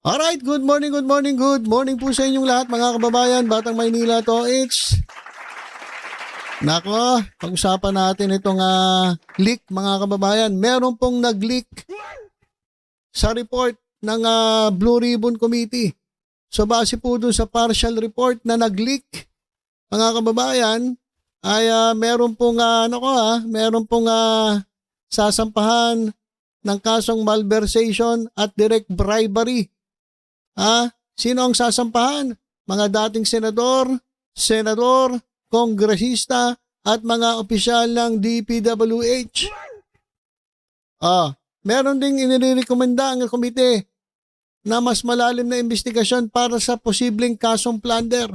Alright, good morning po sa inyong lahat mga kababayan, Batang Maynila to it's. Nako, pag-usapan natin itong leak mga kababayan. Meron pong nag-leak sa report ng Blue Ribbon Committee. So base po dun sa partial report na nag-leak mga kababayan ay meron pong meron pong sasampahan ng kasong malversation at direct bribery. Sino ang sasampahan? Mga dating senador, kongresista, at mga opisyal ng DPWH. Meron ding inirekomenda ang komite na mas malalim na investigasyon para sa posibleng kasong plunder.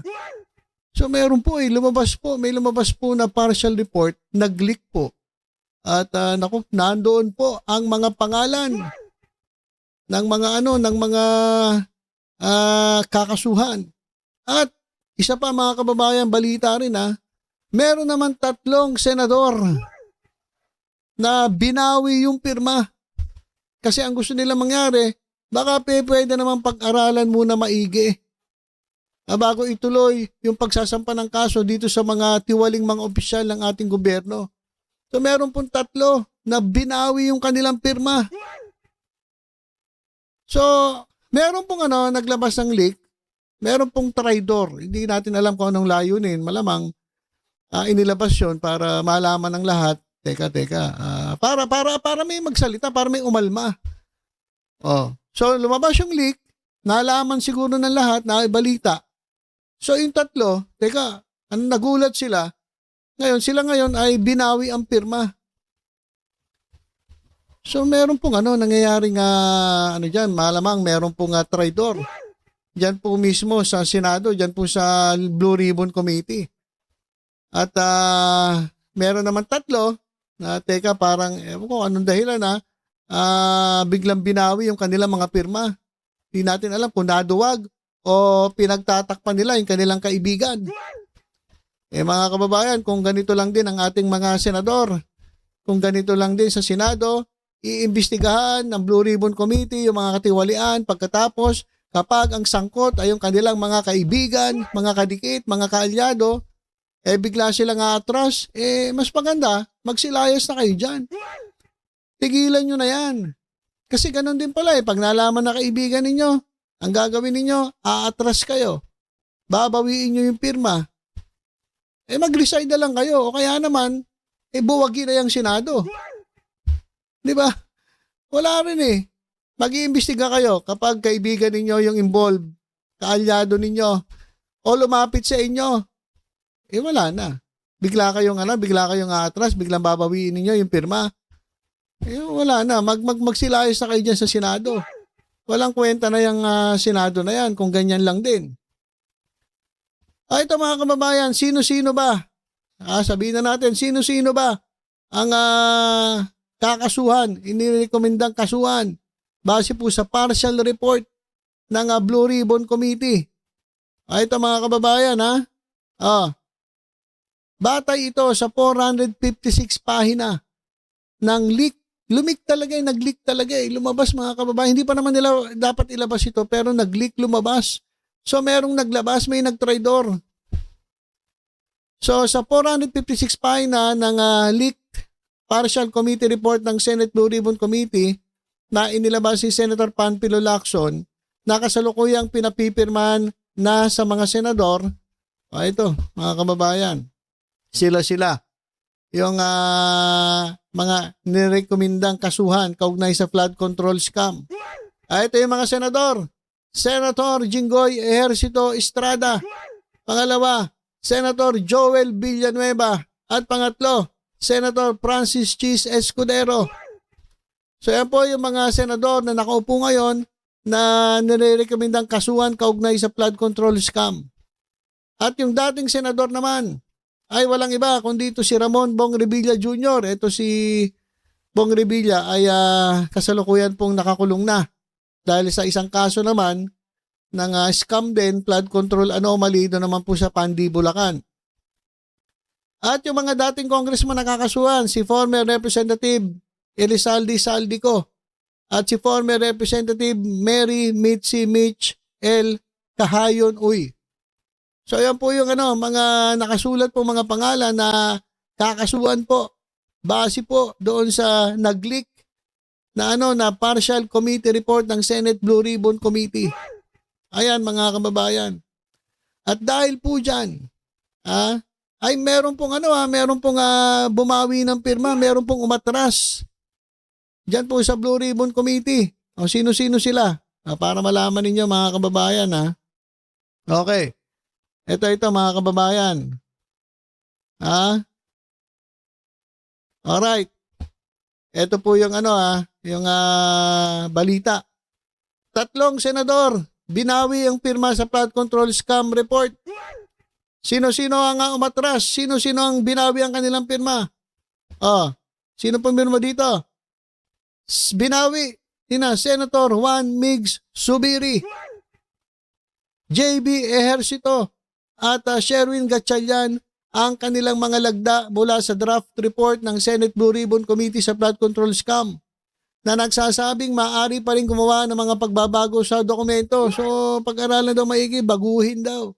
So meron po may lumabas po na partial report, nag-leak po. At nandoon po ang mga pangalan ng mga kakasuhan. At isa pa mga kababayan, balita rin meron naman 3 senador na binawi yung pirma. Kasi ang gusto nila mangyari, baka pwede naman pag-aralan muna maigi. Bago ituloy yung pagsasampa ng kaso dito sa mga tiwaling mga opisyal ng ating gobyerno. So meron pong 3 na binawi yung kanilang pirma. So, meron pong naglabas ng leak, meron pong traidor. Hindi natin alam kung anong layunin. Malamang inilabas yun para malaman ng lahat. Teka. Para may magsalita, para may umalma. So, lumabas yung leak, nalaman siguro ng lahat, naibalita. So, yung 3, nagulat sila. Sila ngayon ay binawi ang pirma. So meron pong nangyayaring diyan, malamang meron pong traidor. Diyan po mismo sa Senado, diyan po sa Blue Ribbon Committee. At meron naman 3 na parang ewan ko anong dahilan biglang binawi yung kanilang mga pirma. Hindi natin alam kung naduwag o pinagtatakpan nila yung kanilang kaibigan. Mga kababayan, kung ganito lang din ang ating mga senador, kung ganito lang din sa Senado, iimbestigahan ng Blue Ribbon Committee yung mga katiwalian pagkatapos kapag ang sangkot ay yung kanilang mga kaibigan, mga kadikit, mga kaalyado, bigla silang atras, mas maganda, magsilayas na kayo dyan. Tigilan nyo na yan. Kasi ganun din pala pag nalaman na kaibigan ninyo, ang gagawin ninyo, aatras kayo. Babawiin nyo yung pirma. Mag-resign na lang kayo o kaya naman, buwagin na yung Senado. Di ba? Wala rin Mag-iimbestiga kayo kapag kaibigan ninyo yung involved, kaalyado ninyo, o lumapit sa inyo. Wala na. Bigla kayong atras, biglang babawiin ninyo yung pirma. Wala na. Magsilayas na kayo dyan sa Senado. Walang kwenta na yung Senado na yan kung ganyan lang din. Ito mga kababayan, sino-sino ba? Sabihin na natin, sino-sino ba ang kakasuhan, inirekomendang kasuhan base po sa partial report ng Blue Ribbon Committee. Ito mga kababayan batay ito sa 456 pahina ng leak. Lumik talaga nag-leak talaga lumabas mga kababayan. Hindi pa naman nila dapat ilabas ito pero nag-leak, lumabas. So merong naglabas, may nagtraidor. So sa 456 pahina ng leak partial committee report ng Senate Blue Ribbon Committee na inilabas si Senator Panfilo Lacson na kasalukuyang pinapipirmahan na sa mga senador. Ito mga kababayan, sila yung mga nirekomendang kasuhan kaugnay sa flood control scam. Ito yung mga senador. Senator Jinggoy Ejercito Estrada. Pangalawa, Senator Joel Villanueva. At pangatlo, Senator Francis Chis Escudero. So yan po yung mga senador na nakaupo ngayon na nirekomendang kasuhan kaugnay sa flood control scam. At yung dating senador naman ay walang iba kundi ito si Ramon Bong Revilla Jr. Ito si Bong Revilla ay kasalukuyan pong nakakulong na dahil sa isang kaso naman ng scam din, flood control anomaly doon naman po sa Pandi, Bulacan. At yung mga dating congressman nakakasuhan, si former Representative Elizalde Saldico, at si former Representative Mary Mitzi Mitch L. Kahayon Uy. So yan po yung mga nakasulat po mga pangalan na kakasuhan po base po doon sa nag-leak na partial committee report ng Senate Blue Ribbon Committee. Ayan mga kababayan. At dahil po diyan, ay meron pong bumawi ng pirma, meron pong umatras. Diyan po sa Blue Ribbon Committee. O sino-sino sila? Para malaman ninyo mga kababayan Okay. Ito mga kababayan. Alright. Ito po yung yung balita. 3 senador binawi ang pirma sa flood control scam report. Sino-sino ang umatras? Sino-sino ang binawi ang kanilang pirma? Sino pumirma dito? Binawi nina Senator Juan Migs Zubiri, JB Ejercito at Sherwin Gatchalian ang kanilang mga lagda mula sa draft report ng Senate Blue Ribbon Committee sa flood control scam na nagsasabing maaari pa rin gumawa ng mga pagbabago sa dokumento. So pag-aralan daw maigi, baguhin daw.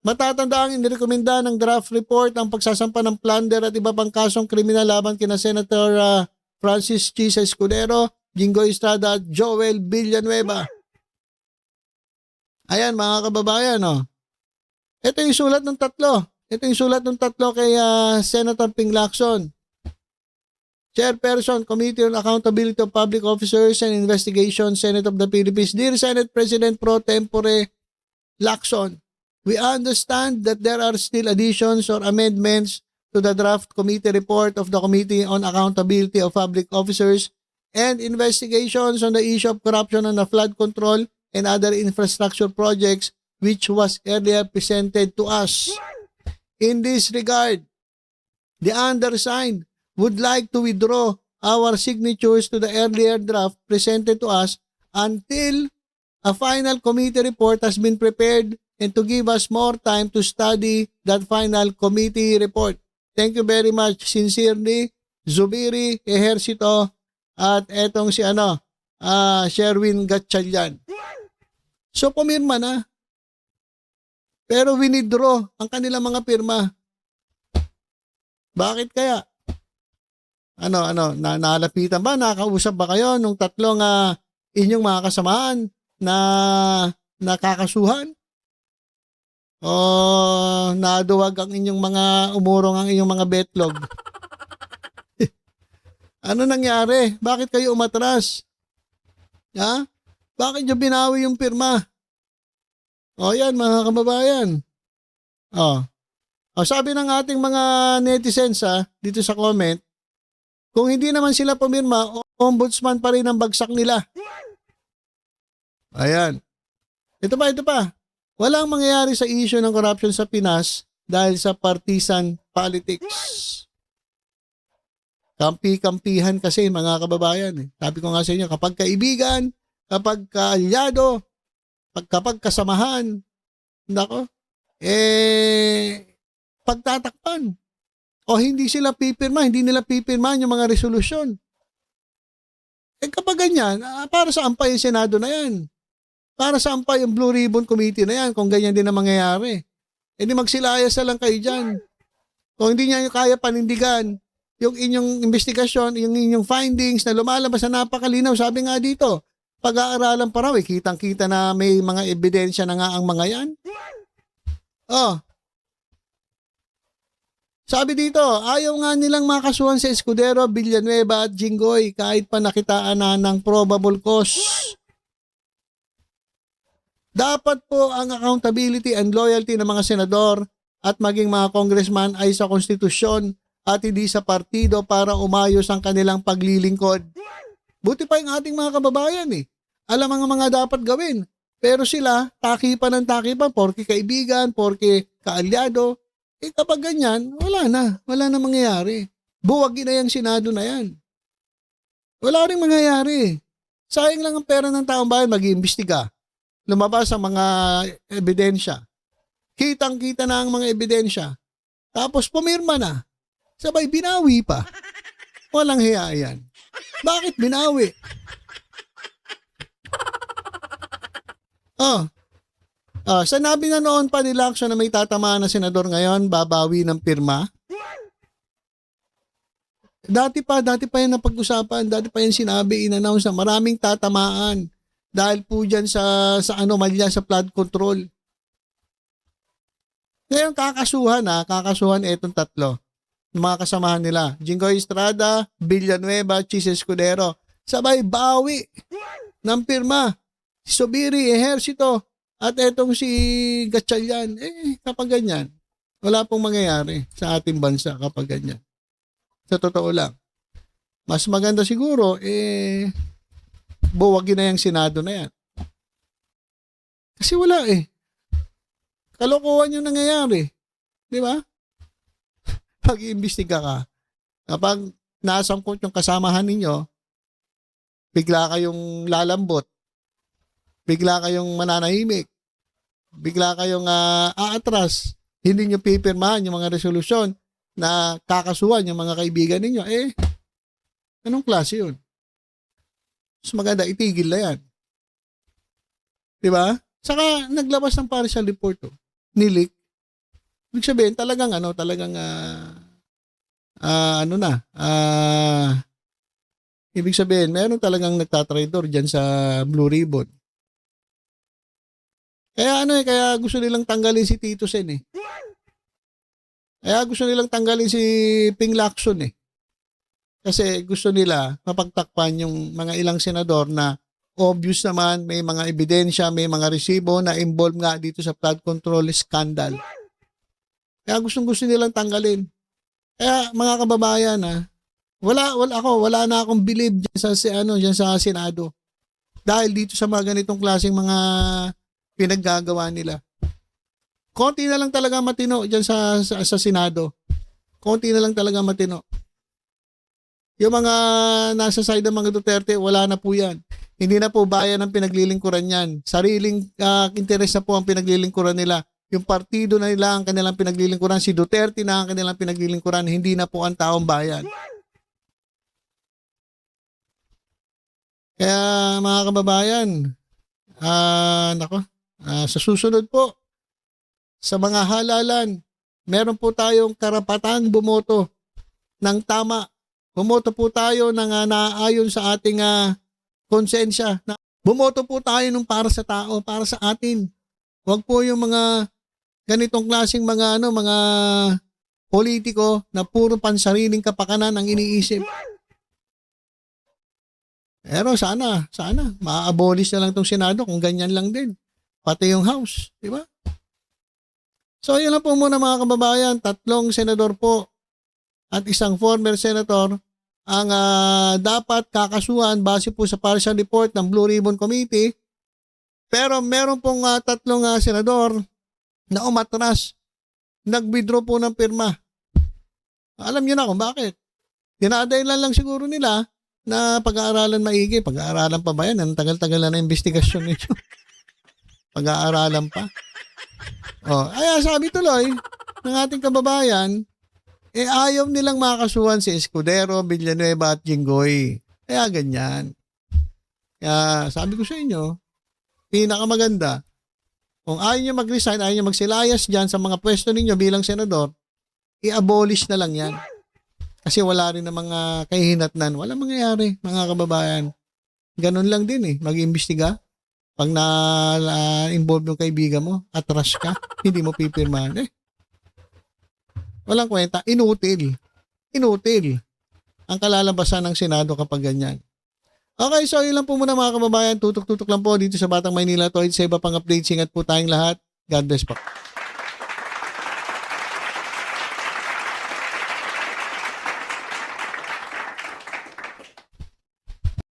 Matatanda ang inirekomenda ng draft report ang pagsasampa ng plunder at iba pang kasong kriminal laban kina Senator Francis Chisa Escudero, Jinggoy Estrada at Joel Villanueva. Ayan mga kababayan. Ito yung sulat ng 3. Ito yung sulat ng 3 kay Senator Ping Lacson. Chairperson, Committee on Accountability of Public Officers and Investigation, Senate of the Philippines. Dear Senate President Pro Tempore Lacson, we understand that there are still additions or amendments to the draft committee report of the Committee on Accountability of Public Officers and Investigations on the issue of corruption on the flood control and other infrastructure projects which was earlier presented to us. In this regard, the undersigned would like to withdraw our signatures to the earlier draft presented to us until a final committee report has been prepared and to give us more time to study that final committee report. Thank you very much. Sincerely, Zubiri Ejercito at etong si Sherwin Gatchalian. So pumirma na. Pero winidraw ang kanilang mga pirma. Bakit kaya? Nalapitan ba? Nakausap ba kayo nung 3 inyong mga kasamaan na nakakasuhan? O naduwag ang inyong mga umurong ang inyong mga betlog? Ano nangyari? Bakit kayo umatras? Bakit nyo binawi yung pirma? Yan mga kababayan. Sabi ng ating mga netizens dito sa comment, kung hindi naman sila pumirma, ombudsman pa rin ang bagsak nila. Ayan. Ito pa. Walang mangyayari sa issue ng corruption sa Pinas dahil sa partisan politics. Kampi-kampihan kasi mga kababayan. Sabi ko nga sa inyo, kapag kaibigan, kapag kaalyado, kapag kasamahan, pagtatakpan. O hindi nila pipirma yung mga resolusyon. Kapag ganyan, para saan pa yung Senado na yan? Para saan pa yung Blue Ribbon Committee na yan kung ganyan din ang mangyayari? Di magsilayas na lang kayo dyan. Kung hindi niya kaya panindigan yung inyong investigasyon, yung inyong findings na lumalabas na napakalinaw, sabi nga dito, pag-aaralan pa raw, kitang-kita na may mga ebidensya na nga ang mga yan. Sabi dito, ayaw nga nilang makasuhan sa Escudero, Villanueva at Jinggoy kahit pa nakitaan na ng probable cause. Dapat po ang accountability and loyalty ng mga senador at maging mga congressman ay sa konstitusyon at hindi sa partido para umayos ang kanilang paglilingkod. Buti pa yung ating mga kababayan Alam ang mga dapat gawin. Pero sila, takipan ng takipan, porke kaibigan, porke kaalyado. Kapag ganyan, wala na mangyayari. Buwagin na yung Senado na yan. Wala rin mangyayari. Sayang lang ang pera ng taong bayan, mag-iimbestiga. Lumabas ang mga ebidensya. Kitang-kita na ang mga ebidensya. Tapos pumirma na. Sabay binawi pa. Walang hiya yan. Bakit binawi? Oh, sanabi na noon pa ni Lacson na may tatamaan na senador ngayon, babawi ng pirma. Dati pa yan napag-usapan, dati pa yan sinabi, in-announce na maraming tatamaan dahil po dyan sa anomalya sa flood control. Ngayon kakasuhan itong tatlo. Yung mga kasamahan nila, Jinggoy Estrada, Villanueva, Chis Escudero. Sabay bawi ng pirma. Si Zubiri, Ejercito, at etong si Gatchalian. Kapag ganyan, wala pong mangyayari sa ating bansa kapag ganyan. Sa totoo lang. Mas maganda siguro, buwagin na yung Senado na yan. Kasi wala kalokohan yung nangyayari. Di ba? Pag-iimbestiga ka, kapag nasangkot yung kasamahan ninyo, bigla kayong lalambot, bigla kayong mananahimik, bigla kayong aatras, hindi nyo pipirmahan yung mga resolusyon na kakasuhan yung mga kaibigan ninyo, anong klase yun? Mas maganda, itigil na yan. Diba? Saka naglabas ng partial report nilik. Ibig sabihin, talagang ibig sabihin, meron talagang nagtatraidor dyan sa Blue Ribbon. Kaya kaya gusto nilang tanggalin si Tito Sen Kaya gusto nilang tanggalin si Ping Lacson Kasi gusto nila mapagtakpan yung mga ilang senador na obvious naman, may mga ebidensya, may mga resibo na involved nga dito sa flood control scandal. Kaya gusto nilang tanggalin. Kaya mga kababayan wala na akong believe diyan sa Senado. Dahil dito sa mga ganitong klaseng mga pinaggagawa nila. Konti na lang talaga matino diyan sa Senado. Konti na lang talaga matino. Yung mga nasa side ng mga Duterte, wala na po yan. Hindi na po bayan ang pinaglilingkuran yan. Sariling interes na po ang pinaglilingkuran nila. Yung partido na nila ang kanilang pinaglilingkuran. Si Duterte na ang kanilang pinaglilingkuran. Hindi na po ang taong bayan. Kaya mga kababayan, sa susunod po, sa mga halalan, meron po tayong karapatang bumoto ng tama. Bumoto po tayo ng naayon sa ating konsensya. Bumoto po tayo ng para sa tao, para sa atin. Huwag po yung mga ganitong klaseng mga politiko na puro pansariling kapakanan ang iniisip. Pero sana ma-abolish na lang tong Senado kung ganyan lang din. Pati yung House, di ba? So yun lang po muna mga kababayan, 3 senador po at 1 former senator ang dapat kakasuhan base po sa partial report ng Blue Ribbon Committee. Pero meron pong 3 senador na umatras. Nag-withdraw po ng pirma. Alam niyo na kung bakit. Dinadahilan lang siguro nila na pag-aaralan maigi. Pag-aaralan pa ba yan? Ang tagal-tagal na investigasyon nito. Pag-aaralan pa. Ay sabi tuloy ng ating kababayan, ayaw nilang makasuhan si Escudero, Villanueva at Jinggoy. Kaya ganyan. Kaya sabi ko sa inyo, pinakamaganda, kung ayaw nyo mag-resign, ayaw nyo magsilayas dyan sa mga pwesto ninyo bilang senador, i-abolish na lang yan. Kasi wala rin na mga kahihinatnan. Wala mangyayari, mga kababayan. Ganun lang din mag-imbestiga. Pag na-involve yung kaibigan mo, atras ka, hindi mo pipirmahan. Walang kwenta. Inutil ang kalalabasan ng Senado kapag ganyan. Okay, so yun lang po muna mga kababayan. Tutok-tutok lang po dito sa Batang Maynila. Sa iba pang updates. Ingat po tayong lahat. God bless po.